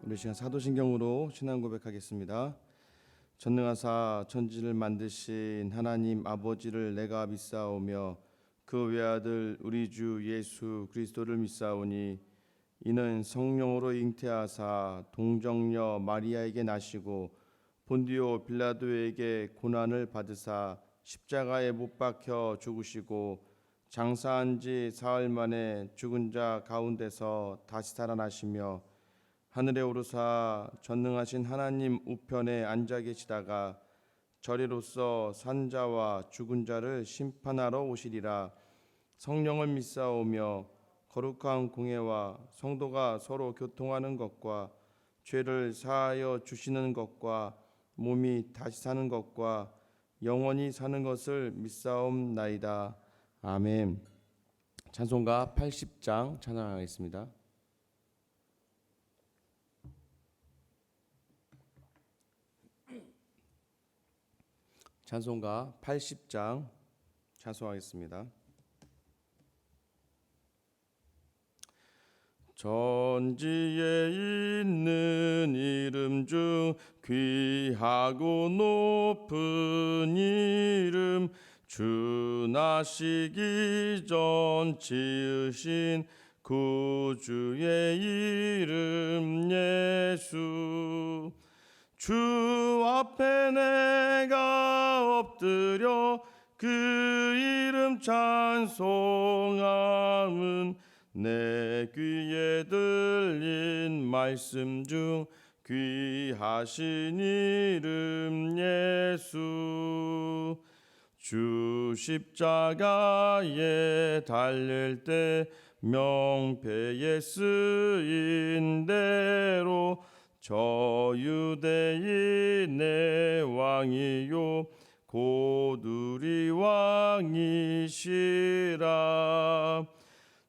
우리 시간 사도신경으로 신앙 고백하겠습니다. 전능하사 천지를 만드신 하나님 아버지를 내가 믿사오며 그 외아들 우리 주 예수 그리스도를 믿사오니 이는 성령으로 잉태하사 동정녀 마리아에게 나시고 본디오 빌라도에게 고난을 받으사 십자가에 못 박혀 죽으시고 장사한 지 사흘 만에 죽은 자 가운데서 다시 살아나시며 하늘에 오르사 전능하신 하나님 우편에 앉아 계시다가 저리로서 산자와 죽은 자를 심판하러 오시리라. 성령을 믿사오며 거룩한 공회와 성도가 서로 교통하는 것과 죄를 사하여 주시는 것과 몸이 다시 사는 것과 영원히 사는 것을 믿사옵나이다. 아멘. 찬송가 80장 찬양하겠습니다. 찬송가 80장 찬송하겠습니다. 전지에 있는 이름 중 귀하고 높은 이름, 주 나시기 전 지으신 구주의 이름 예수. 주 앞에 내가 엎드려 그 이름 찬송함은 내 귀에 들린 말씀 중 귀하신 이름 예수. 주 십자가에 달릴 때 명패에 쓰인 대로 저 유대인의 왕이요 곧 우리 왕이시라.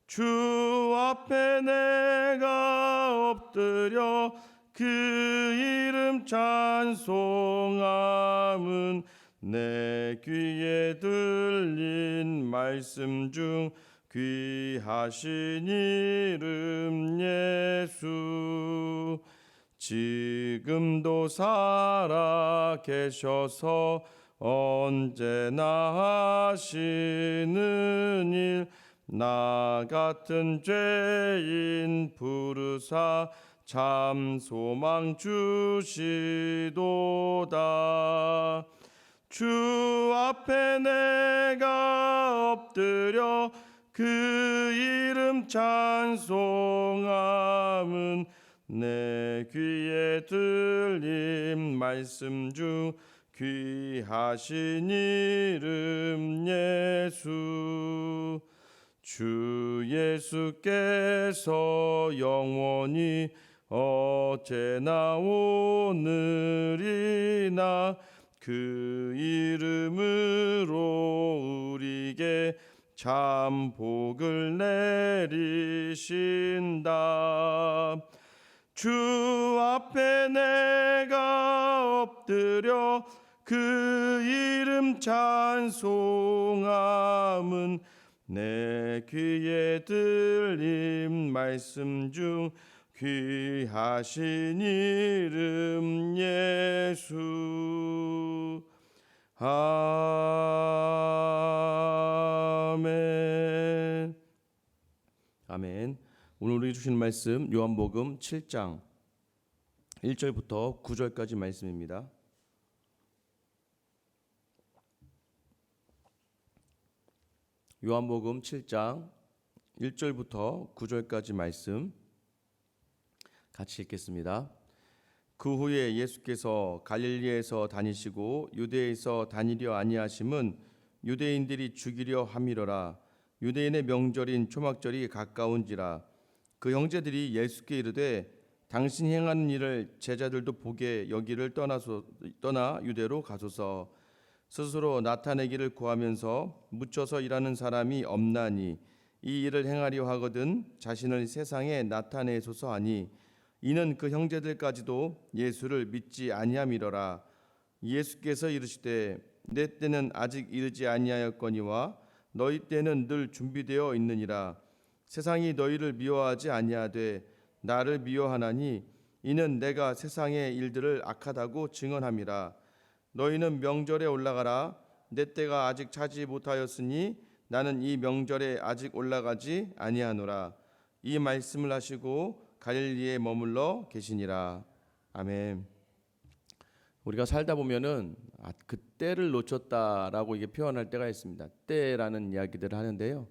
주 앞에 내가 엎드려 그 이름 찬송함은 내 귀에 들린 말씀 중 귀하신 이름 예수. 지금도 살아 계셔서 언제나 하시는 일, 나 같은 죄인 부르사 참 소망 주시도다. 주 앞에 내가 엎드려 그 이름 찬송함은 내 귀에 들린 말씀 중 귀하신 이름 예수. 주 예수께서 영원히 어제나 오늘이나 그 이름으로 우리에게 참 복을 내리신다. 주 앞에 내가 엎드려 그 이름 찬송함은 내 귀에 들린 말씀 중 귀하신 이름 예수. 아멘. 아멘. 오늘 우리 주신 말씀 요한복음 7장 1절부터 9절까지 말씀입니다. 요한복음 7장 1절부터 9절까지 말씀 같이 읽겠습니다. 그 후에 예수께서 갈릴리에서 다니시고 유대에서 다니려 아니하심은 유대인들이 죽이려 함이로라. 유대인의 명절인 초막절이 가까운지라. 그 형제들이 예수께 이르되 당신이 행하는 일을 제자들도 보게 여기를 떠나 유대로 가소서. 스스로 나타내기를 구하면서 묻혀서 일하는 사람이 없나니 이 일을 행하려 하거든 자신을 세상에 나타내소서 하니, 이는 그 형제들까지도 예수를 믿지 아니함이로라. 예수께서 이르시되 내 때는 아직 이르지 아니하였거니와 너희 때는 늘 준비되어 있느니라. 세상이 너희를 미워하지 아니하되 나를 미워하나니 이는 내가 세상의 일들을 악하다고 증언함이라. 너희는 명절에 올라가라. 내 때가 아직 차지 못하였으니 나는 이 명절에 아직 올라가지 아니하노라. 이 말씀을 하시고 갈릴리에 머물러 계시니라. 아멘. 우리가 살다 보면은 그 때를 놓쳤다라고 이게 표현할 때가 있습니다. 때라는 이야기들을 하는데요.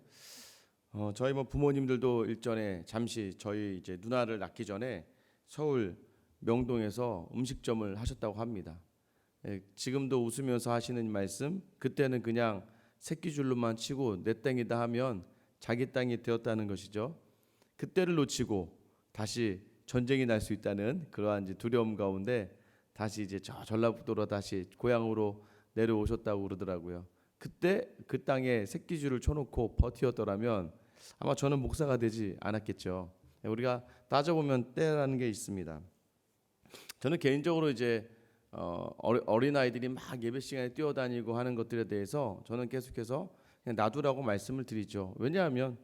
저희 부모님들도 일전에 잠시 저희 이제 누나를 낳기 전에 서울 명동에서 음식점을 하셨다고 합니다. 지금도 웃으면서 하시는 말씀, 그때는 그냥 새끼줄로만 치고 내 땅이다 하면 자기 땅이 되었다는 것이죠. 그때를 놓치고 다시 전쟁이 날 수 있다는 그러한 이제 두려움 가운데 다시 이제 저 전라북도로 다시 고향으로 내려오셨다고 그러더라고요. 그때 그 땅에 새끼줄을 쳐놓고 버티었더라면 아마 저는 목사가 되지 않았겠죠. 우리가 따져보면 때라는 게 있습니다. 저는 개인적으로 이제 어린 아이들이 막 예배 시간에 뛰어다니고 하는 것들에 대해서 저는 계속해서 그냥 놔두라고 말씀을 드리죠. 왜냐하면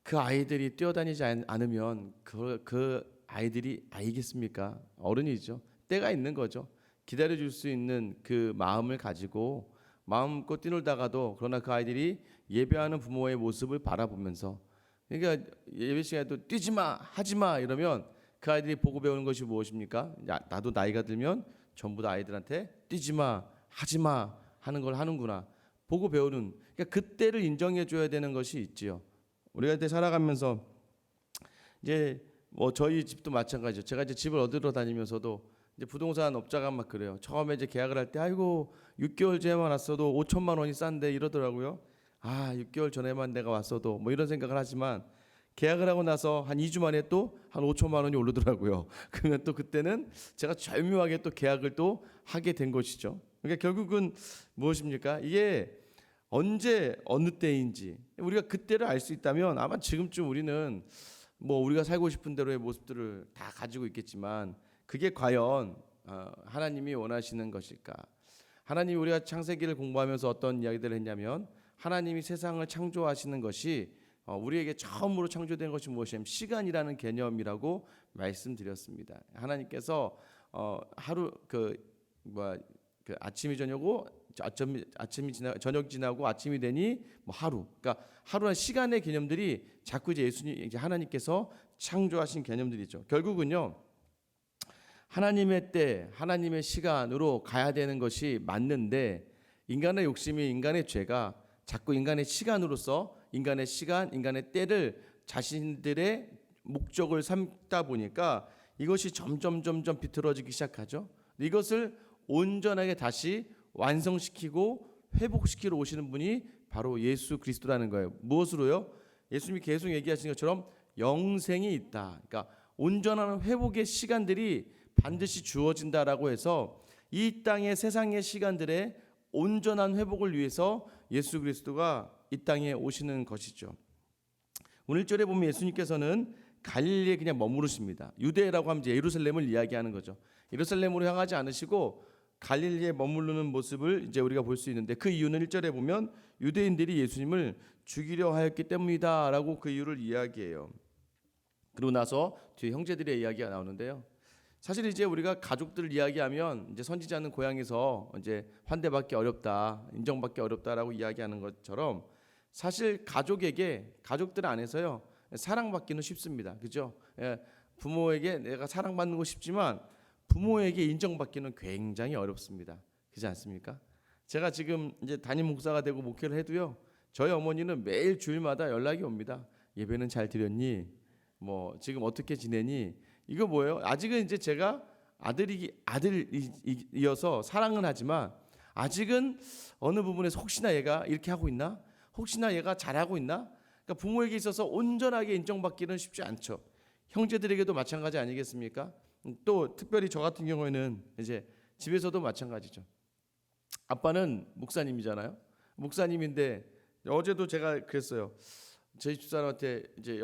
그 아이들이 뛰어다니지 않으면 그 아이들이 아이겠습니까? 어른이죠. 때가 있는 거죠. 기다려줄 수 있는 그 마음을 가지고 마음껏 뛰놀다가도 그러나 그 아이들이 예배하는 부모의 모습을 바라보면서, 그러니까 예배 시간에도 뛰지마 하지마 이러면 그 아이들이 보고 배우는 것이 무엇입니까? 나도 나이가 들면 전부 다 아이들한테 뛰지마 하지마 하는 걸 하는구나 보고 배우는, 그러니까 그때를 인정해 줘야 되는 것이 있지요. 우리가 이제 살아가면서 이제 저희 집도 마찬가지죠. 제가 이제 집을 얻으러 다니면서도 이제 부동산 업자가 막 그래요. 처음에 이제 계약을 할 때 아이고 6개월 전에만 왔어도 5천만 원이 싼데 이러더라고요. 6개월 전에만 내가 왔어도 이런 생각을 하지만 계약을 하고 나서 한 2주 만에 또 한 5천만 원이 오르더라고요. 그러면 또 그때는 제가 절묘하게 또 계약을 또 하게 된 것이죠. 그러니까 결국은 무엇입니까? 이게 언제 어느 때인지 우리가 그때를 알 수 있다면 아마 지금쯤 우리는 우리가 살고 싶은 대로의 모습들을 다 가지고 있겠지만 그게 과연 하나님이 원하시는 것일까? 하나님이 우리가 창세기를 공부하면서 어떤 이야기들을 했냐면 하나님이 세상을 창조하시는 것이 우리에게 처음으로 창조된 것이 무엇이냐면 시간이라는 개념이라고 말씀드렸습니다. 하나님께서 하루 아침이 저녁고 저녁 지나고 아침이 되니 하루. 그러니까 하루는 시간의 개념들이 자꾸 이제 하나님께서 창조하신 개념들이죠. 결국은요. 하나님의 때, 하나님의 시간으로 가야 되는 것이 맞는데 인간의 욕심이, 인간의 죄가 자꾸 인간의 시간으로서 인간의 시간, 인간의 때를 자신들의 목적을 삼다 보니까 이것이 점점 비틀어지기 시작하죠. 이것을 온전하게 다시 완성시키고 회복시키러 오시는 분이 바로 예수 그리스도라는 거예요. 무엇으로요? 예수님이 계속 얘기하신 것처럼 영생이 있다. 그러니까 온전한 회복의 시간들이 반드시 주어진다라고 해서 이 땅의 세상의 시간들의 온전한 회복을 위해서 예수 그리스도가 이 땅에 오시는 것이죠. 오늘 1절에 보면 예수님께서는 갈릴리에 그냥 머무르십니다. 유대라고 하면 이제 예루살렘을 이야기하는 거죠. 예루살렘으로 향하지 않으시고 갈릴리에 머무르는 모습을 이제 우리가 볼 수 있는데 그 이유는 1절에 보면 유대인들이 예수님을 죽이려 하였기 때문이다라고 그 이유를 이야기해요. 그러고 나서 뒤에 형제들의 이야기가 나오는데요. 사실 이제 우리가 가족들 이야기하면 이제 선지자는 고향에서 이제 환대받기 어렵다, 인정받기 어렵다라고 이야기하는 것처럼 사실 가족들 안에서요 사랑받기는 쉽습니다. 그죠? 부모에게 내가 사랑받는 거 쉽지만 부모에게 인정받기는 굉장히 어렵습니다. 그렇지 않습니까? 제가 지금 이제 담임 목사가 되고 목회를 해도요 저희 어머니는 매일 주일마다 연락이 옵니다. 예배는 잘 드렸니? 지금 어떻게 지내니? 이거 뭐예요? 아직은 이제 제가 아들이어서 사랑은 하지만 아직은 어느 부분에서 혹시나 얘가 이렇게 하고 있나? 혹시나 얘가 잘하고 있나? 그러니까 부모에게 있어서 온전하게 인정받기는 쉽지 않죠. 형제들에게도 마찬가지 아니겠습니까? 또 특별히 저 같은 경우에는 이제 집에서도 마찬가지죠. 아빠는 목사님이잖아요. 목사님인데 어제도 제가 그랬어요. 저희 집사람한테 이제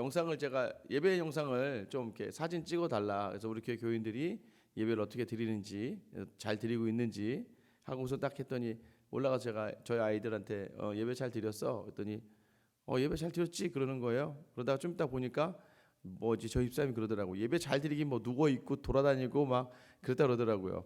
예배 영상을 좀 이렇게 사진 찍어 달라. 그래서 우리 교회 교인들이 예배를 어떻게 드리는지, 잘 드리고 있는지 하고서 딱 했더니 올라가서 제가 저희 아이들한테 예배 잘 드렸어. 그랬더니 예배 잘 드렸지 그러는 거예요. 그러다가 좀 이따 보니까 뭐지 저 집사님이 그러더라고. 예배 잘 드리긴 뭐 누워 있고 돌아다니고 막 그랬다 그러더라고요.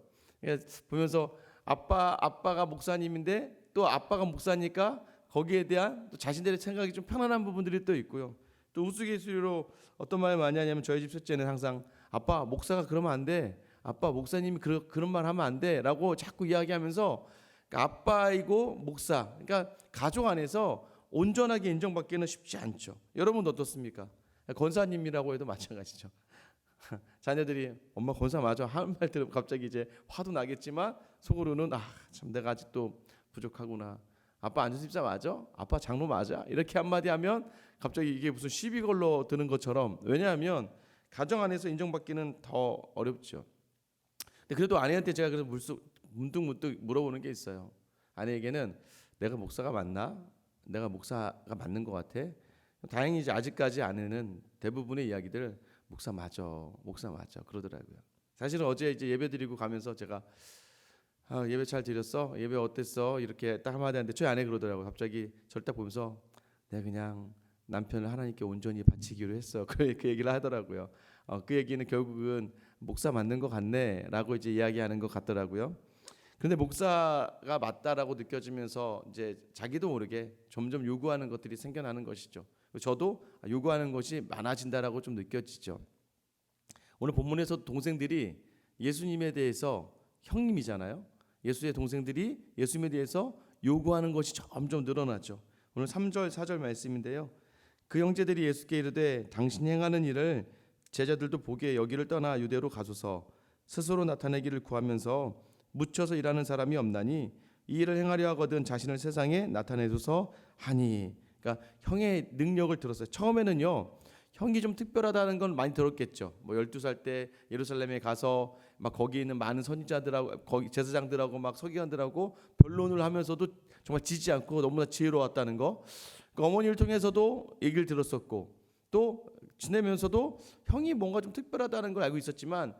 보면서 아빠가 목사님인데 또 아빠가 목사니까 거기에 대한 또 자신들의 생각이 좀 편안한 부분들이 또 있고요. 또 우스갯소리로 어떤 말을 많이 하냐면 저희 집 셋째는 항상 아빠 목사가 그러면 안 돼. 아빠 목사님이 그런 말 하면 안 돼라고 자꾸 이야기하면서 그러니까 아빠이고 목사 그러니까 가족 안에서 온전하게 인정받기는 쉽지 않죠. 여러분 어떻습니까? 권사님이라고 해도 마찬가지죠. 자녀들이 엄마 권사 맞아 하는 말 들으면 갑자기 이제 화도 나겠지만 속으로는 참 내가 아직도 부족하구나. 아빠 안수집사 맞아? 아빠 장로 맞아? 이렇게 한마디 하면 갑자기 이게 무슨 시비 걸러 드는 것처럼 왜냐하면 가정 안에서 인정받기는 더 어렵죠. 근데 그래도 아내한테 제가 그래서 문득 물어보는 게 있어요. 아내에게는 내가 목사가 맞나? 내가 목사가 맞는 것 같아? 다행히 이제 아직까지 아내는 대부분의 이야기들 목사 맞아 그러더라고요. 사실은 어제 이제 예배 드리고 가면서 제가 예배 잘 드렸어? 예배 어땠어? 이렇게 딱 한마디 하는데 저희 아내 그러더라고요. 갑자기 저를 딱 보면서 내가 그냥 남편을 하나님께 온전히 바치기로 했어. 그 얘기를 하더라고요. 그 얘기는 결국은 목사 맞는 것 같네 라고 이제 이야기하는 것 같더라고요. 그런데 목사가 맞다라고 느껴지면서 이제 자기도 모르게 점점 요구하는 것들이 생겨나는 것이죠. 저도 요구하는 것이 많아진다라고 좀 느껴지죠. 오늘 본문에서 동생들이 예수님에 대해서 형님이잖아요. 예수의 동생들이 예수님에 대해서 요구하는 것이 점점 늘어났죠. 오늘 3절 4절 말씀인데요. 그 형제들이 예수께 이르되 당신이 행하는 일을 제자들도 보기에 여기를 떠나 유대로 가소서 스스로 나타내기를 구하면서 묻혀서 일하는 사람이 없나니 이 일을 행하려 하거든 자신을 세상에 나타내소서 하니. 그러니까 형의 능력을 들었어요. 처음에는요. 형이 좀 특별하다는 건 많이 들었겠죠. 뭐 12살 때 예루살렘에 가서 막 거기 있는 많은 선지자들하고 거기 제사장들하고 막 서기관들하고 변론을 하면서도 정말 지지 않고 너무나 지혜로웠다는 거. 그러니까 어머니를 통해서도 얘기를 들었었고 또 지내면서도 형이 뭔가 좀 특별하다는 걸 알고 있었지만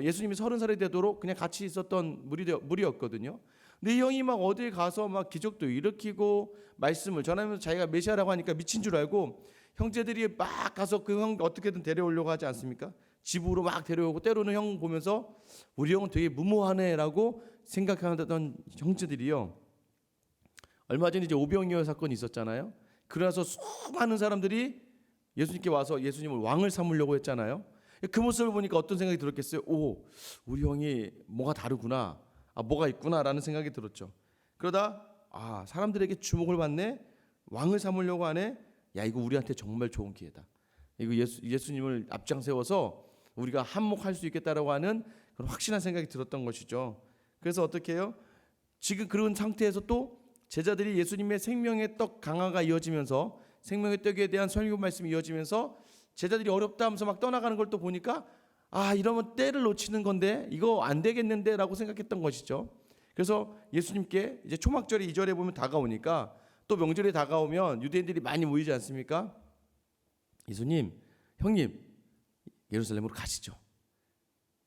예수님이 30살이 되도록 그냥 같이 있었던 무리였거든요. 근데 이 형이 막 어딜 가서 막 기적도 일으키고 말씀을 전하면서 자기가 메시아라고 하니까 미친 줄 알고 형제들이 막 가서 그 형 어떻게든 데려오려고 하지 않습니까? 집으로 막 데려오고 때로는 형 보면서 우리 형은 되게 무모하네라고 생각하던 형제들이요. 얼마 전에 이제 오병이어 사건이 있었잖아요. 그래서 수많은 사람들이 예수님께 와서 예수님을 왕을 삼으려고 했잖아요. 그 모습을 보니까 어떤 생각이 들었겠어요? 오, 우리 형이 뭐가 다르구나. 뭐가 있구나라는 생각이 들었죠. 그러다 사람들에게 주목을 받네. 왕을 삼으려고 하네. 야, 이거 우리한테 정말 좋은 기회다. 이거 예수님을 앞장 세워서 우리가 한몫할 수 있겠다라고 하는 그런 확신한 생각이 들었던 것이죠. 그래서 어떻게 해요? 지금 그런 상태에서 또 제자들이 예수님의 생명의 떡 강화가 이어지면서 생명의 떡에 대한 설교 말씀이 이어지면서 제자들이 어렵다 하면서 막 떠나가는 걸 또 보니까 이러면 때를 놓치는 건데 이거 안 되겠는데 라고 생각했던 것이죠. 그래서 예수님께 이제 초막절이 2절에 보면 다가오니까 또 명절이 다가오면 유대인들이 많이 모이지 않습니까? 예수님, 형님 예루살렘으로 가시죠.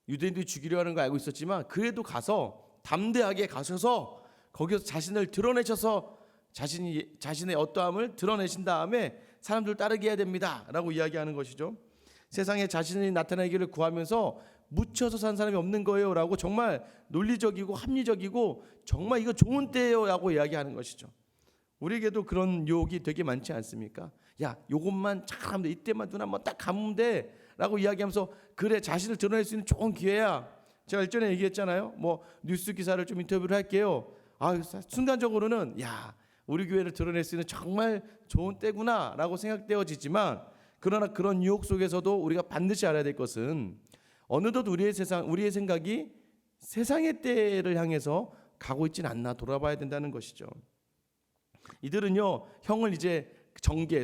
유대인들이 죽이려 하는 거 알고 있었지만 그래도 가서 담대하게 가셔서 거기서 자신을 드러내셔서 자신의 어떠함을 드러내신 다음에 사람들 따르게 해야 됩니다 라고 이야기하는 것이죠. 세상에 자신이 나타나기를 구하면서 묻혀서 산 사람이 없는 거예요 라고 정말 논리적이고 합리적이고 정말 이거 좋은 때예요 라고 이야기하는 것이죠. 우리에게도 그런 유혹이 되게 많지 않습니까? 야, 요것만 잘하면 돼. 이때만 눈 한번 딱 감으면 돼 라고 이야기하면서 그래, 자신을 드러낼 수 있는 좋은 기회야. 제가 일전에 얘기했잖아요. 뭐 뉴스 기사를 좀 인터뷰를 할게요. 순간적으로는 야, 우리 교회를 드러낼 수 있는 정말 좋은 때구나 라고 생각되어지지만 그러나 그런 유혹 속에서도 우리가 반드시 알아야 될 것은 어느덧 우리의 생각이 세상의 때를 향해서 가고 있지는 않나 돌아봐야 된다는 것이죠. 이들은요, 형을 이제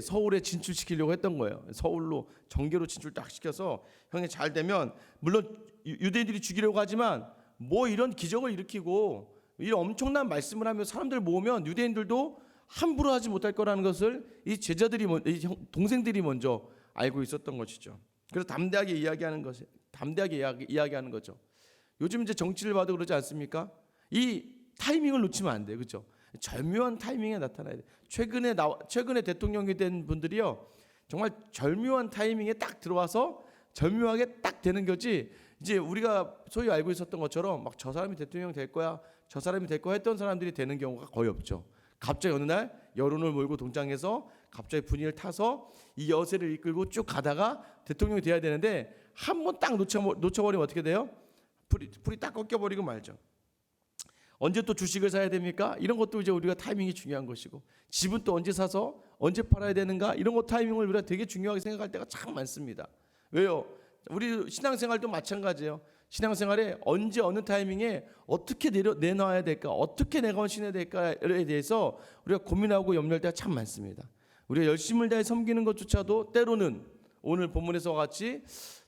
서울에 진출시키려고 했던 거예요. 서울로 정계로 진출 딱 시켜서 형이 잘 되면 물론 유대인들이 죽이려고 하지만 뭐 이런 기적을 일으키고 이런 엄청난 말씀을 하며 사람들 모으면 유대인들도 함부로 하지 못할 거라는 것을 이 제자들이 동생들이 먼저 알고 있었던 것이죠. 그래서 담대하게 이야기하는 거죠. 요즘 이제 정치를 봐도 그러지 않습니까? 이 타이밍을 놓치면 안 돼요. 그렇죠? 절묘한 타이밍에 나타나야 돼요. 최근에 대통령이 된 분들이요, 정말 절묘한 타이밍에 딱 들어와서 절묘하게 딱 되는 거지. 이제 우리가 소위 알고 있었던 것처럼 막 저 사람이 대통령 될 거야, 저 사람이 될 거야 했던 사람들이 되는 경우가 거의 없죠. 갑자기 어느 날 여론을 몰고 동장해서 갑자기 분위기를 타서 이 여세를 이끌고 쭉 가다가 대통령이 돼야 되는데 한 번 딱 놓쳐버리면 어떻게 돼요? 불이 딱 꺾여버리고 말죠. 언제 또 주식을 사야 됩니까? 이런 것도 이제 우리가 타이밍이 중요한 것이고, 집은 또 언제 사서 언제 팔아야 되는가, 이런 것 타이밍을 우리가 되게 중요하게 생각할 때가 참 많습니다. 왜요? 우리 신앙생활도 마찬가지예요. 신앙생활에 언제 어느 타이밍에 어떻게 내놔야 될까, 어떻게 내가 헌신해야 될까에 대해서 우리가 고민하고 염려할 때가 참 많습니다. 우리가 열심을 다해 섬기는 것조차도 때로는 오늘 본문에서 같이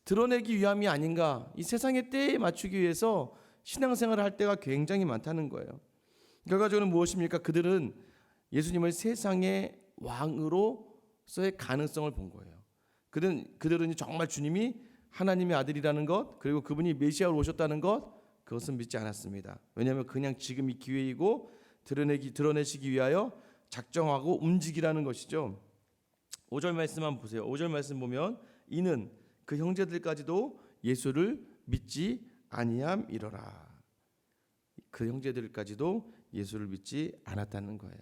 드러내기 위함이 아닌가, 이 세상의 때에 맞추기 위해서 신앙생활을 할 때가 굉장히 많다는 거예요. 결과적으로 무엇입니까? 그들은 예수님을 세상의 왕으로서의 가능성을 본 거예요. 그들은 정말 주님이 하나님의 아들이라는 것, 그리고 그분이 메시아로 오셨다는 것, 그것은 믿지 않았습니다. 왜냐하면 그냥 지금 이 기회이고 드러내시기 위하여 작정하고 움직이라는 것이죠. 5절 말씀 한번 보세요. 5절 말씀 보면 이는 그 형제들까지도 예수를 믿지 아니함이러라. 그 형제들까지도 예수를 믿지 않았다는 거예요.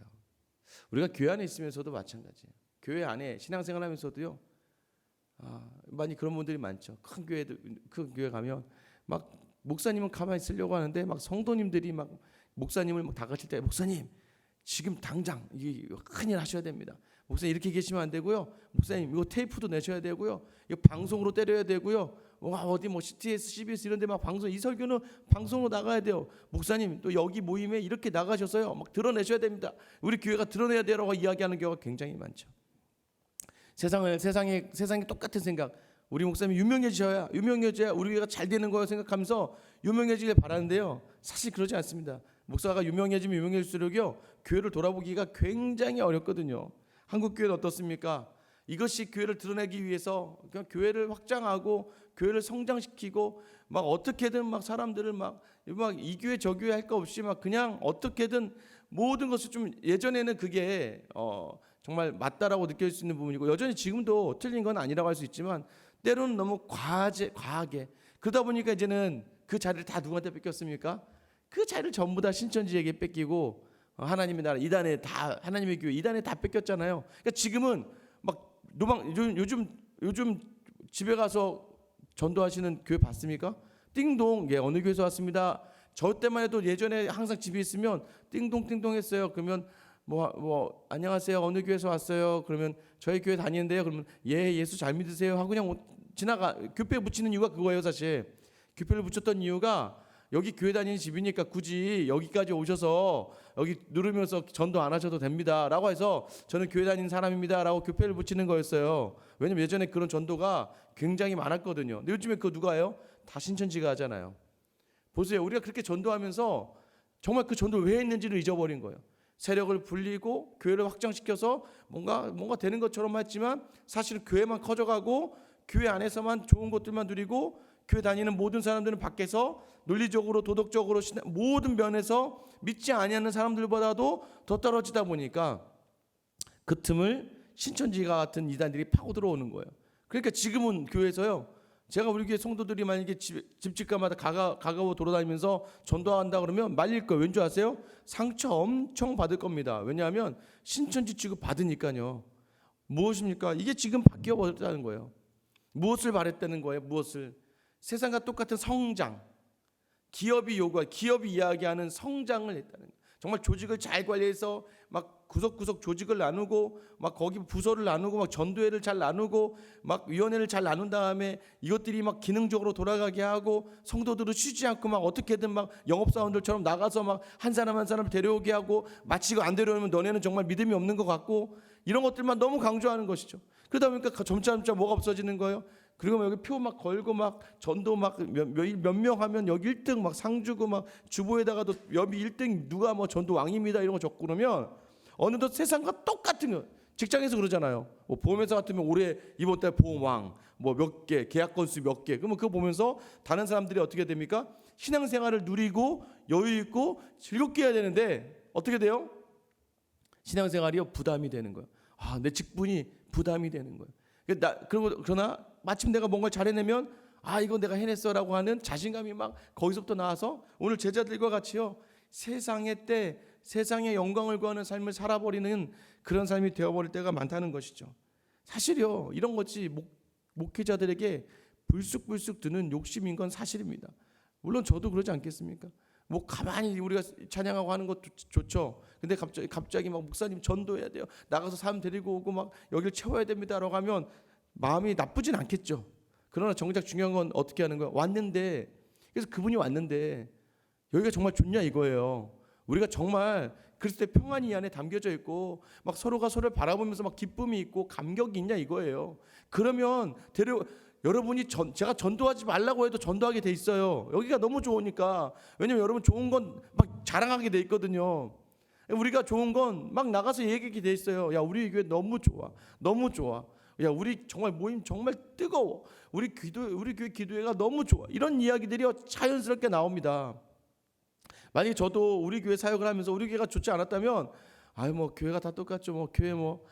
우리가 교회 안에 있으면서도 마찬가지예요. 교회 안에 신앙생활하면서도요, 많이 그런 분들이 많죠. 큰 교회 가면 막 목사님은 가만히 있으려고 하는데 막 성도님들이 막 목사님을 막 다가칠 때, 목사님 지금 당장 이 큰일 하셔야 됩니다. 목사님 이렇게 계시면 안 되고요. 목사님 이거 테이프도 내셔야 되고요. 이거 방송으로 때려야 되고요. 어디 뭐 CTS, CBS 이런 데 막 방송, 이 설교는 방송으로 나가야 돼요. 목사님 또 여기 모임에 이렇게 나가셔서요, 막 드러내셔야 됩니다. 우리 교회가 드러내야 되라고 이야기하는 경우가 굉장히 많죠. 세상에 똑같은 생각. 우리 목사님이 유명해져야 우리 교회가 잘 되는 거라고 생각하면서 유명해지길 바라는데요, 사실 그러지 않습니다. 목사가 유명해질수록요, 교회를 돌아보기가 굉장히 어렵거든요. 한국 교회는 어떻습니까? 이것이 교회를 드러내기 위해서 그냥 교회를 확장하고 교회를 성장시키고 막 어떻게든 막 사람들을 막 이 교회 저 교회 할 거 없이 막 그냥 어떻게든 모든 것을 좀, 예전에는 그게 정말 맞다라고 느낄 수 있는 부분이고, 여전히 지금도 틀린 건 아니라고 할 수 있지만 때로는 너무 과하게 그러다 보니까 이제는 그 자리를 다 누구한테 뺏겼습니까? 그 자리를 전부 다 신천지에게 뺏기고 하나님의 나라 이단에 다, 하나님의 교회 이단에 다 뺏겼잖아요. 그러니까 지금은 막 요즘 집에 가서 전도하시는 교회 봤습니까? 띵동, 예, 어느 교회에서 왔습니다. 저 때만 해도 예전에 항상 집에 있으면 띵동 했어요. 그러면 뭐 안녕하세요, 어느 교회에서 왔어요. 그러면 저희 교회 다니는데요. 그러면 예, 예수 잘 믿으세요 하고 그냥 지나가. 교패 붙이는 이유가 그거예요. 사실 교패를 붙였던 이유가 여기 교회 다니는 집이니까 굳이 여기까지 오셔서 여기 누르면서 전도 안 하셔도 됩니다 라고 해서 저는 교회 다니는 사람입니다 라고 교패를 붙이는 거였어요. 왜냐면 예전에 그런 전도가 굉장히 많았거든요. 근데 요즘에 그거 누가 해요? 다 신천지가 하잖아요. 보세요, 우리가 그렇게 전도하면서 정말 그 전도를 왜 했는지를 잊어버린 거예요. 세력을 불리고 교회를 확장시켜서 뭔가 되는 것처럼 했지만 사실은 교회만 커져가고 교회 안에서만 좋은 것들만 누리고 교회 다니는 모든 사람들은 밖에서 논리적으로 도덕적으로 모든 면에서 믿지 아니하는 사람들보다도 더 떨어지다 보니까 그 틈을 신천지가 같은 이단들이 파고 들어오는 거예요. 그러니까 지금은 교회에서요, 제가 우리 교회 성도들이 만약에 집집가마다 가가고 돌아다니면서 전도한다 그러면 말릴 거예요. 왠지 아세요? 상처 엄청 받을 겁니다. 왜냐하면 신천지 취급 받으니까요. 무엇입니까? 이게 지금 바뀌어 버렸다는 거예요. 무엇을 바랬다는 거예요? 무엇을? 세상과 똑같은 성장, 기업이 이야기하는 성장을 했다는 거예요. 정말 조직을 잘 관리해서 막 구석구석 조직을 나누고 막 거기 부서를 나누고 막 전도회를 잘 나누고 막 위원회를 잘 나눈 다음에 이것들이 막 기능적으로 돌아가게 하고 성도들을 쉬지 않고 막 어떻게든 막 영업사원들처럼 나가서 막 한 사람 한 사람 데려오게 하고, 마치 안 데려오면 너네는 정말 믿음이 없는 것 같고, 이런 것들만 너무 강조하는 것이죠. 그러다 보니까 점차 뭐가 없어지는 거예요. 그리고 여기 표 막 걸고 막 전도 막 몇 명 하면 여기 1등 막 상 주고 막 주보에다가도 여기 1등 누가 뭐 전도 왕입니다 이런 거 적고 그러면 어느덧 세상과 똑같은 거. 직장에서 그러잖아요. 뭐 보험회사 같으면 올해 이번 달 보험왕 뭐 몇 개, 계약 건수 몇 개. 그러면 그거 보면서 다른 사람들이 어떻게 됩니까? 신앙생활을 누리고 여유 있고 즐겁게 해야 되는데 어떻게 돼요? 신앙생활이요, 부담이 되는 거예요. 내 직분이 부담이 되는 거예요. 그러나 마침 내가 뭔가 잘해내면 이거 내가 해냈어라고 하는 자신감이 막 거기서부터 나와서 오늘 제자들과 같이요, 세상의 때, 세상의 영광을 구하는 삶을 살아버리는 그런 삶이 되어버릴 때가 많다는 것이죠. 사실요, 이런 것이 목회자들에게 불쑥불쑥 드는 욕심인 건 사실입니다. 물론 저도 그러지 않겠습니까? 뭐 가만히 우리가 찬양하고 하는 것도 좋죠. 근데 갑자기 막 목사님 전도해야 돼요, 나가서 사람 데리고 오고 막 여기를 채워야 됩니다라고 하면 마음이 나쁘진 않겠죠. 그러나 정작 중요한 건 어떻게 하는 거야? 왔는데, 그래서 그분이 왔는데 여기가 정말 좋냐 이거예요. 우리가 정말 그리스도의 평안이 이 안에 담겨져 있고 막 서로가 서로를 바라보면서 막 기쁨이 있고 감격이 있냐 이거예요. 그러면 여러분이 제가 전도하지 말라고 해도 전도하게 돼 있어요. 여기가 너무 좋으니까. 왜냐면 여러분 좋은 건 막 자랑하게 돼 있거든요. 우리가 좋은 건 막 나가서 얘기하게 돼 있어요. 야, 우리 교회 너무 좋아, 너무 좋아. 야, 우리 정말 모임 정말 뜨거워. 우리 교회 기도회가 너무 좋아. 이런 이야기들이 자연스럽게 나옵니다. 만약에 저도 우리 교회 사역을 하면서 우리 교회가 좋지 않았다면, 뭐 교회가 다 똑같죠. 뭐 교회 뭐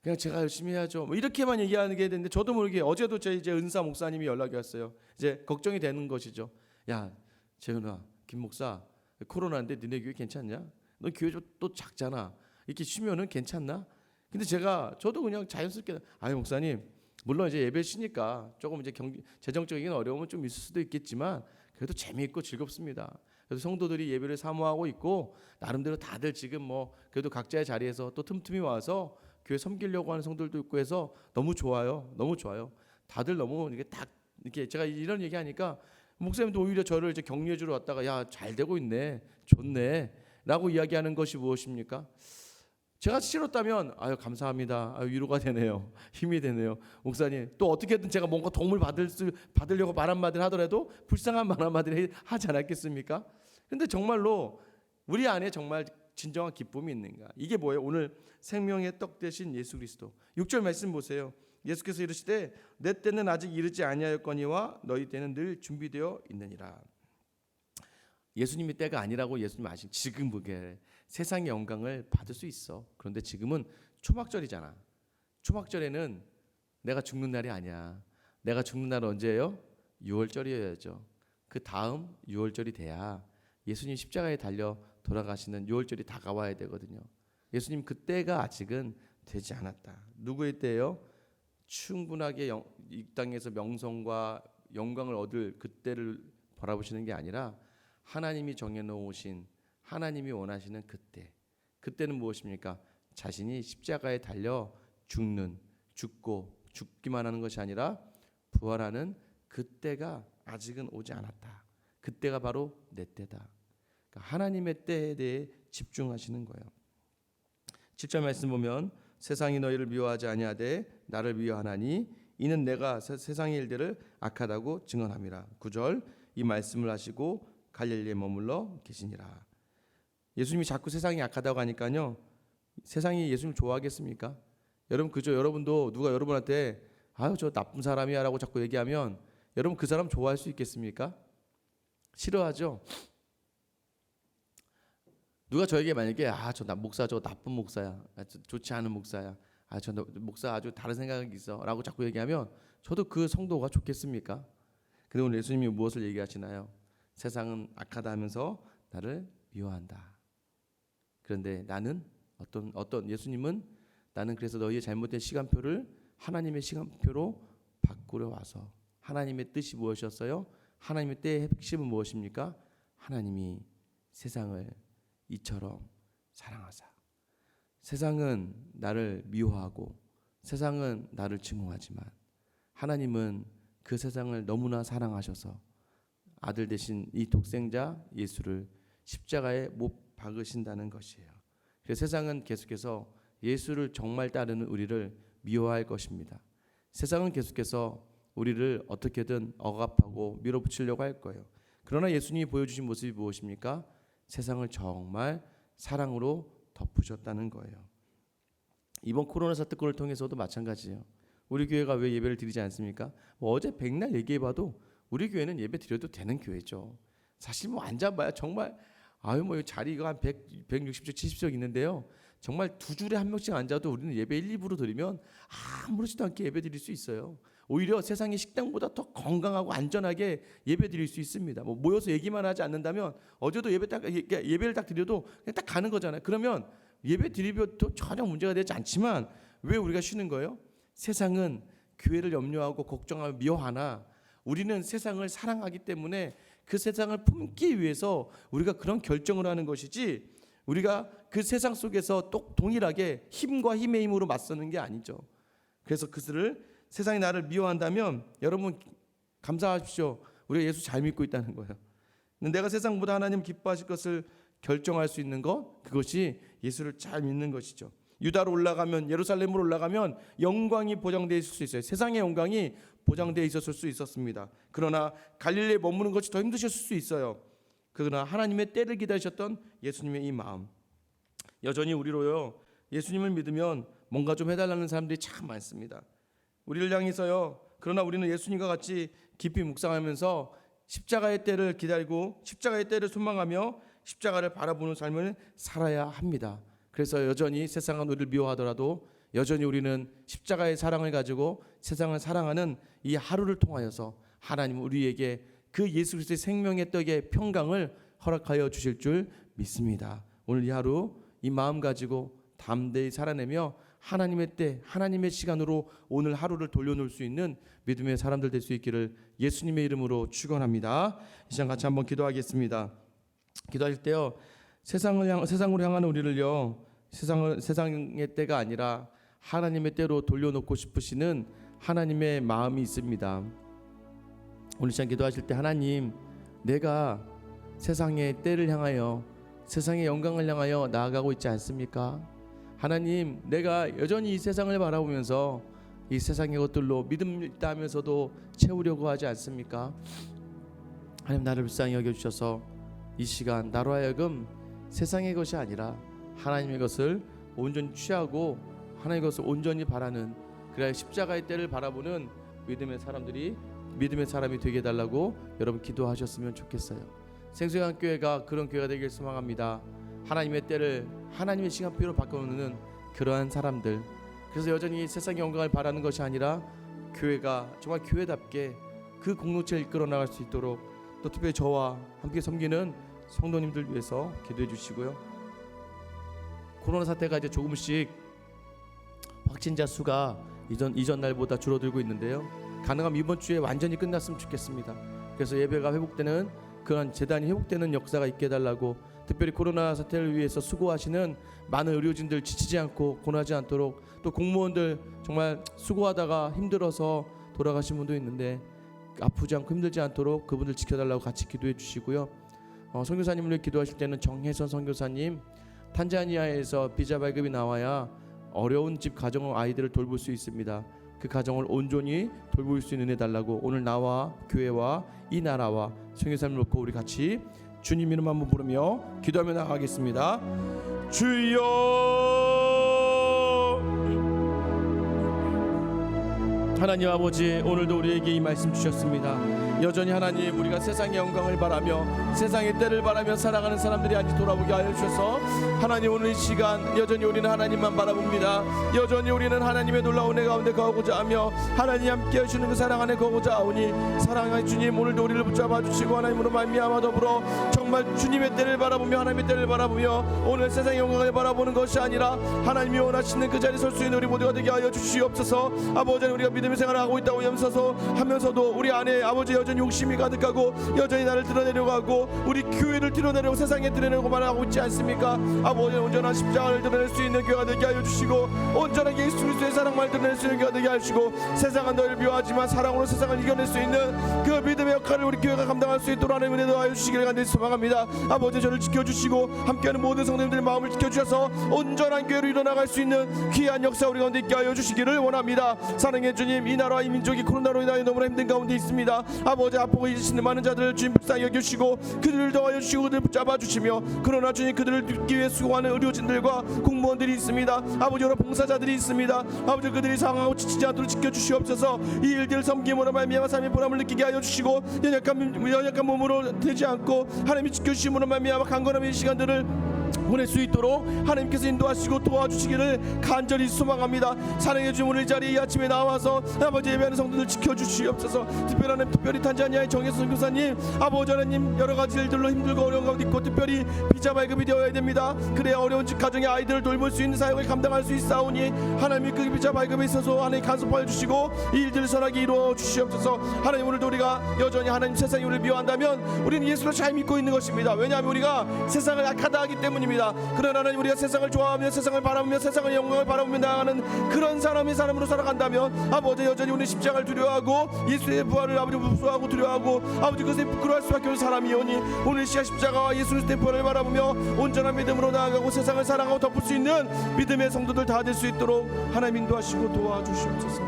그냥 제가 열심히 해야죠. 뭐 이렇게만 얘기하는 게 되는데, 저도 모르게 어제도 이제 은사 목사님이 연락이 왔어요. 이제 걱정이 되는 것이죠. 야, 재훈아, 김 목사, 코로나인데 니네 교회 괜찮냐? 너 교회 또 작잖아. 이렇게 쉬면은 괜찮나? 근데 저도 그냥 자연스럽게, 목사님, 물론 이제 예배 쉬니까 조금 이제 재정적인 어려움은 좀 있을 수도 있겠지만 그래도 재미있고 즐겁습니다. 그래서 성도들이 예배를 사모하고 있고 나름대로 다들 지금 뭐 그래도 각자의 자리에서 또 틈틈이 와서 교회 섬기려고 하는 성도들도 있고 해서 너무 좋아요. 너무 좋아요. 다들 너무 이렇게 제가 이런 얘기하니까 목사님도 오히려 저를 이제 격려해 주러 왔다가, 야, 잘 되고 있네, 좋네라고 이야기하는 것이 무엇입니까? 제가 싫었다면 감사합니다, 위로가 되네요, 힘이 되네요, 목사님. 또 어떻게든 제가 뭔가 도움을 받으려고 말 한마디를 하더라도 불쌍한 말 한마디를 하지 않았겠습니까? 근데 정말로 우리 안에 정말 진정한 기쁨이 있는가? 이게 뭐예요? 오늘 생명의 떡 되신 예수 그리스도. 6절 말씀 보세요. 예수께서 이르시되 내 때는 아직 이르지 아니하였거니와 너희 때는 늘 준비되어 있느니라. 예수님의 때가 아니라고 예수님 아시고, 지금 그게 세상의 영광을 받을 수 있어. 그런데 지금은 초막절이잖아. 초막절에는 내가 죽는 날이 아니야. 내가 죽는 날은 언제예요? 6월절이어야죠. 그 다음 6월절이 돼야 예수님 십자가에 달려 돌아가시는 6월절이 다가와야 되거든요. 예수님 그때가 아직은 되지 않았다. 누구의 때예요? 충분하게 이 땅에서 명성과 영광을 얻을 그때를 바라보시는 게 아니라 하나님이 정해놓으신, 하나님이 원하시는 그때. 그때는 무엇입니까? 자신이 십자가에 달려 죽고 죽기만 하는 것이 아니라 부활하는 그때가 아직은 오지 않았다. 그때가 바로 내 때다. 그러니까 하나님의 때에 대해 집중하시는 거예요. 7절 말씀 보면 세상이 너희를 미워하지 아니하되 나를 미워하나니 이는 내가 세상의 일들을 악하다고 증언함이라. 9절 이 말씀을 하시고 갈릴리에 머물러 계시니라. 예수님이 자꾸 세상이 악하다고 하니까요, 세상이 예수님 좋아하겠습니까? 여러분도 누가 여러분한테 저 나쁜 사람이야 라고 자꾸 얘기하면 여러분 그 사람 좋아할 수 있겠습니까? 싫어하죠. 누가 저에게 만약에 저 목사 저 나쁜 목사야, 좋지 않은 목사야, 저 목사 아주 다른 생각이 있어 라고 자꾸 얘기하면 저도 그 성도가 좋겠습니까? 근데 오늘 예수님이 무엇을 얘기하시나요? 세상은 악하다 하면서 나를 미워한다. 그런데 나는 어떤 예수님은 나는 그래서 너희의 잘못된 시간표를 하나님의 시간표로 바꾸려 와서, 하나님의 뜻이 무엇이었어요? 하나님의 때의 핵심은 무엇입니까? 하나님이 세상을 이처럼 사랑하사. 세상은 나를 미워하고 세상은 나를 증오하지만 하나님은 그 세상을 너무나 사랑하셔서 아들 되신 이 독생자 예수를 십자가에 못 박으신다는 것이에요. 그래서 세상은 계속해서 예수를 정말 따르는 우리를 미워할 것입니다. 세상은 계속해서 우리를 어떻게든 억압하고 밀어붙이려고 할 거예요. 그러나 예수님이 보여주신 모습이 무엇입니까? 세상을 정말 사랑으로 덮으셨다는 거예요. 이번 코로나 사태권을 통해서도 마찬가지예요. 우리 교회가 왜 예배를 드리지 않습니까? 어제 백날 얘기해봐도 우리 교회는 예배 드려도 되는 교회죠. 사실 앉아봐야 정말 자리가 한 160석 70석 있는데요, 정말 두 줄에 한 명씩 앉아도 우리는 예배 1, 2부로 드리면 아무렇지도 않게 예배 드릴 수 있어요. 오히려 세상의 식당보다 더 건강하고 안전하게 예배 드릴 수 있습니다. 뭐 모여서 얘기만 하지 않는다면 어제도 예배를 딱 드려도 그냥 딱 가는 거잖아요. 그러면 예배 드리려도 전혀 문제가 되지 않지만 왜 우리가 쉬는 거예요? 세상은 교회를 염려하고 걱정하며 미워하나 우리는 세상을 사랑하기 때문에 그 세상을 품기 위해서 우리가 그런 결정을 하는 것이지, 우리가 그 세상 속에서 또 동일하게 힘과 힘의 힘으로 맞서는 게 아니죠. 그래서 그들을, 세상이 나를 미워한다면 여러분 감사하십시오. 우리가 예수 잘 믿고 있다는 거예요. 내가 세상보다 하나님 기뻐하실 것을 결정할 수 있는 것, 그것이 예수를 잘 믿는 것이죠. 유다로 올라가면, 예루살렘으로 올라가면 영광이 보장되어 있을 수 있어요. 세상의 영광이 보장되어 있었을 수 있었습니다. 그러나 갈릴리에 머무는 것이 더 힘드셨을 수 있어요. 그러나 하나님의 때를 기다리셨던 예수님의 이 마음, 여전히 우리로요, 예수님을 믿으면 뭔가 좀 해달라는 사람들이 참 많습니다. 우리를 향해서요, 그러나 우리는 예수님과 같이 깊이 묵상하면서 십자가의 때를 기다리고 십자가의 때를 소망하며 십자가를 바라보는 삶을 살아야 합니다. 그래서 여전히 세상은 우리를 미워하더라도 여전히 우리는 십자가의 사랑을 가지고 세상을 사랑하는 이 하루를 통하여서 하나님은 우리에게 그 예수 그리스도의 생명의 떡의 평강을 허락하여 주실 줄 믿습니다. 오늘 이 하루 이 마음 가지고 담대히 살아내며 하나님의 때, 하나님의 시간으로 오늘 하루를 돌려놓을 수 있는 믿음의 사람들 될 수 있기를 예수님의 이름으로 축원합니다. 이 시간 같이 한번 기도하겠습니다. 기도할 때요, 세상으로 향하는 우리를요, 세상의 때가 아니라 하나님의 때로 돌려놓고 싶으시는 하나님의 마음이 있습니다. 오늘 시간 기도하실 때, 하나님, 내가 세상의 때를 향하여, 세상의 영광을 향하여 나아가고 있지 않습니까? 하나님, 내가 여전히 이 세상을 바라보면서 이 세상의 것들로 믿음 있다 하면서도 채우려고 하지 않습니까? 하나님, 나를 불쌍히 여겨주셔서 이 시간 나로 하여금 세상의 것이 아니라 하나님의 것을 온전히 취하고 하나님의 것을 온전히 바라는, 그래야 십자가의 때를 바라보는 믿음의 사람이 되게 해달라고 여러분 기도하셨으면 좋겠어요. 생수강교회가 그런 교회가 되길 소망합니다. 하나님의 때를 하나님의 시간표로 바꿔놓는 그러한 사람들. 그래서 여전히 세상의 영광을 바라는 것이 아니라 교회가 정말 교회답게 그 공동체를 이끌어 나갈 수 있도록, 또 특별히 저와 함께 섬기는 성도님들 위해서 기도해 주시고요. 코로나 사태가 이제 조금씩 확진자 수가 이전 날보다 줄어들고 있는데요, 가능하면 이번 주에 완전히 끝났으면 좋겠습니다. 그래서 예배가 회복되는, 그런 재단이 회복되는 역사가 있게 해달라고, 특별히 코로나 사태를 위해서 수고하시는 많은 의료진들 지치지 않고 고나지 않도록, 또 공무원들 정말 수고하다가 힘들어서 돌아가신 분도 있는데 아프지 않고 힘들지 않도록 그분들 지켜달라고 같이 기도해 주시고요. 선교사님을 위해 기도하실 때는 정혜선 선교사님, 탄자니아에서 비자 발급이 나와야 어려운 집 가정 아이들을 돌볼 수 있습니다. 그 가정을 온전히 돌볼 수 있는 은혜 달라고 오늘 나와 교회와 이 나라와 선교사님을 놓고 우리 같이 주님 이름 한번 부르며 기도하며 나가겠습니다. 주여, 하나님 아버지, 오늘도 우리에게 이 말씀 주셨습니다. 여전히 하나님, 우리가 세상의 영광을 바라며 세상의 때를 바라며 살아가는 사람들이 아직 돌아보게 하여 주셔서 하나님, 오늘 이 시간 여전히 우리는 하나님만 바라봅니다. 여전히 우리는 하나님의 놀라운 은혜 가운데 거하고자 하며 하나님 함께 하시는 그 사랑 안에 거하고자 하오니, 사랑하는 주님, 오늘도 우리를 붙잡아 주시고 하나님으로 말미암아 더불어 정말 주님의 때를 바라보며 하나님의 때를 바라보며 오늘 세상의 영광을 바라보는 것이 아니라 하나님이 원하시는 그 자리에 설 수 있는 우리 모두가 되게 하여 주시옵소서. 아버지, 우리가 믿음의 생활을 하고 있다고 하면서도 우리 안에 아버지 여전히 욕심이 가득하고 여전히 나를 드러내려고 하고 우리 교회를 드러내려고 세상에 드러내려고 말하고 있지 않습니까? 아버지, 온전한 십자가를 드러낼 수 있는 교회가 되게 하여 주시고 온전하게 예수 그리스도의 사랑만을 드러낼 수 있는 교회가 되게 하여 주시고, 세상은 너를 미워하지만 사랑으로 세상을 이겨낼 수 있는 그 믿음의 역할을 우리 교회가 감당할 수 있도록 하나님의 은혜도 하여 주시기를 간절히 소망합니다. 아버지, 저를 지켜주시고 함께하는 모든 성도님들의 마음을 지켜주셔서 온전한 교회로 일어나갈 수 있는 귀한 역사 우리 가운데 있게 하여 주시기를 원합니다. 사랑의 주님, 이 나라와 이 민족이 코로나로 인하여 너무나 힘든 가운데 있습니다. 아버지, 아프고 잊으시는 많은 자들을 주님 불쌍히 여겨주시고 그들을 도와여 주시고 그들을 붙잡아 주시며, 그러나 주님, 그들을 돕기 위해 수고하는 의료진들과 공무원들이 있습니다. 아버지, 여러 봉사자들이 있습니다. 아버지, 그들이 상하고 지치지 않도록 지켜주시옵소서. 이 일들을 섬김으로 말미암아 삶의 보람을 느끼게 하여 주시고 연약한 몸으로 되지 않고 하나님이 지켜주심으로 말미암아 강건함의 시간들을 보낼 수 있도록 하나님께서 인도하시고 도와주시기를 간절히 소망합니다. 사랑해 주신 오늘 자리에 이 아침에 나와서 아버지 예배하는 성도들 지켜주시옵소서. 특별히 탄자니아의 정혜선 선교사님, 아버지 하나님 여러 가지 일들로 힘들고 어려운 가운데 있고 특별히 비자 발급이 되어야 됩니다. 그래야 어려운 가정의 아이들을 돌볼 수 있는 사역을 감당할 수 있사오니 하나님이 그 비자 발급에 있어서 하나님 간섭하여 주시고 이 일들을 선하게 이루어 주시옵소서. 하나님 오늘도 우리가 여전히 하나님 세상이 우리를 미워한다면 우리는 예수를 잘 믿고 있는 것입니다. 왜냐하면 우리가 세상을 악하다 하기 때문입니다. 그러나 하나님 우리가 세상을 좋아하며 세상을 바라보며 세상의 영광을 바라보며 나아가는 그런 사람으로 살아간다면 아버지 여전히 우리 십자가를 두려워하고 예수의 부활을 아버지 무서워하고 두려워하고 아버지 그것에 부끄러워할 수밖에 없는 사람이오니 오늘 시야 십자가와 예수 그리스도의 부활을 바라보며 온전한 믿음으로 나아가고 세상을 사랑하고 덮을 수 있는 믿음의 성도들 다 될 수 있도록 하나님 인도하시고 도와주시옵소서.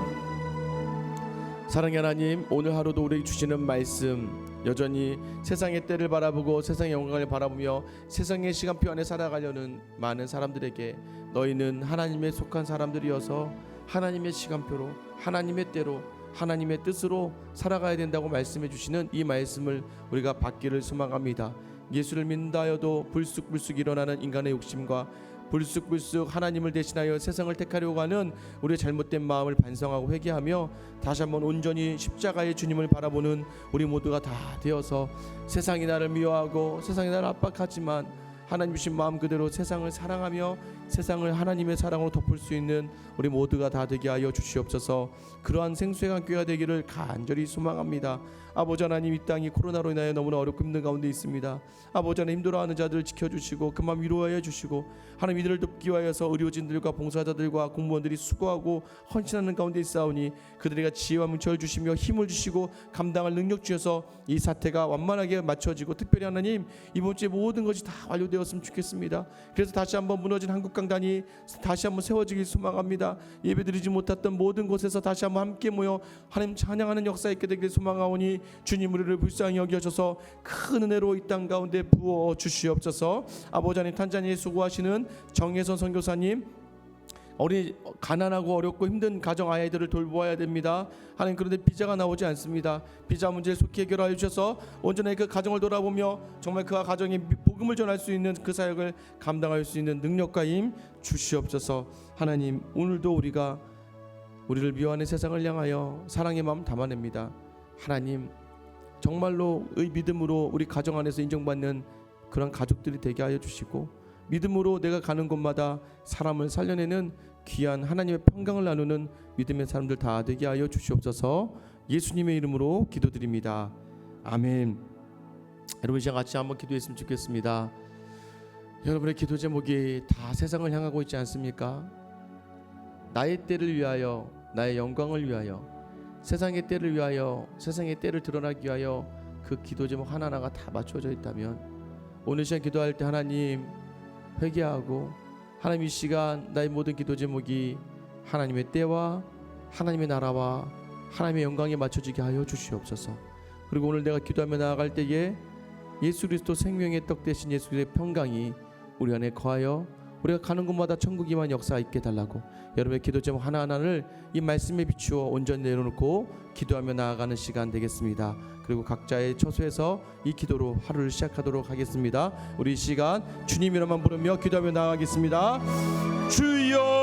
사랑의 하나님, 오늘 하루도 우리에게 주시는 말씀 여전히 세상의 때를 바라보고 세상의 영광을 바라보며 세상의 시간표 안에 살아가려는 많은 사람들에게 너희는 하나님에 속한 사람들이어서 하나님의 시간표로 하나님의 때로 하나님의 뜻으로 살아가야 된다고 말씀해 주시는 이 말씀을 우리가 받기를 소망합니다. 예수를 믿는다 하여도 불쑥불쑥 일어나는 인간의 욕심과 불쑥불쑥 하나님을 대신하여 세상을 택하려고 하는 우리의 잘못된 마음을 반성하고 회개하며 다시 한번 온전히 십자가의 주님을 바라보는 우리 모두가 다 되어서 세상이 나를 미워하고 세상이 나를 압박하지만 하나님 주신 마음 그대로 세상을 사랑하며 세상을 하나님의 사랑으로 덮을 수 있는 우리 모두가 다 되게 하여 주시옵소서. 그러한 생수의 교회가 되기를 간절히 소망합니다. 아버지 하나님, 이 땅이 코로나로 인하여 너무나 어렵고 힘든 가운데 있습니다. 아버지 하나님, 힘들어하는 자들을 지켜주시고 그 마음 위로하여 주시고 하나님 이들을 돕기 위하여서 의료진들과 봉사자들과 공무원들이 수고하고 헌신하는 가운데 있사오니 그들에게 지혜와 문철을 주시며 힘을 주시고 감당할 능력 주셔서 이 사태가 완만하게 맞춰지고 특별히 하나님 이번 주에 모든 것이 다 완료되었으면 좋겠습니다. 그래서 다시 한번 무너진 한국강단이 다시 한번 세워지길 소망합니다. 예배드리지 못했던 모든 곳에서 다시 한번 함께 모여 하나님 찬양하는 역사 있게 되길 소망하오니 주님 우리를 불쌍히 여겨셔서 큰 은혜로 이 땅 가운데 부어 주시옵소서. 아버지 하나님, 탄자니아에 수고하시는 정혜선 선교사님, 어린 가난하고 어렵고 힘든 가정 아이들을 돌보아야 됩니다. 하나님, 그런데 비자가 나오지 않습니다. 비자 문제를 속히 해결하여 주셔서 온전히 그 가정을 돌아보며 정말 그와 가정에 복음을 전할 수 있는 그 사역을 감당할 수 있는 능력과 힘 주시옵소서. 하나님, 오늘도 우리가 우리를 미워하는 세상을 향하여 사랑의 마음 담아냅니다. 하나님, 정말로 의 믿음으로 우리 가정 안에서 인정받는 그런 가족들이 되게 하여 주시고 믿음으로 내가 가는 곳마다 사람을 살려내는 귀한 하나님의 평강을 나누는 믿음의 사람들 다 되게 하여 주시옵소서. 예수님의 이름으로 기도드립니다. 아멘. 여러분, 이제 같이 한번 기도했으면 좋겠습니다. 여러분의 기도 제목이 다 세상을 향하고 있지 않습니까? 나의 때를 위하여, 나의 영광을 위하여, 세상의 때를 위하여, 세상의 때를 드러나기 위하여 그 기도 제목 하나하나가 다 맞춰져 있다면 오늘 시간 기도할 때 하나님 회개하고 하나님 이 시간 나의 모든 기도 제목이 하나님의 때와 하나님의 나라와 하나님의 영광에 맞춰지게 하여 주시옵소서. 그리고 오늘 내가 기도하며 나아갈 때에 예수 그리스도 생명의 떡 대신 예수 그리스도의 평강이 우리 안에 거하여 우리가 가는 곳마다 천국이만 역사 있게 달라고 여러분의 기도 제목 하나하나를 이 말씀에 비추어 온전히 내려놓고 기도하며 나아가는 시간 되겠습니다. 그리고 각자의 처소에서 이 기도로 하루를 시작하도록 하겠습니다. 우리 이 시간 주님 이름만 부르며 기도하며 나아가겠습니다. 주여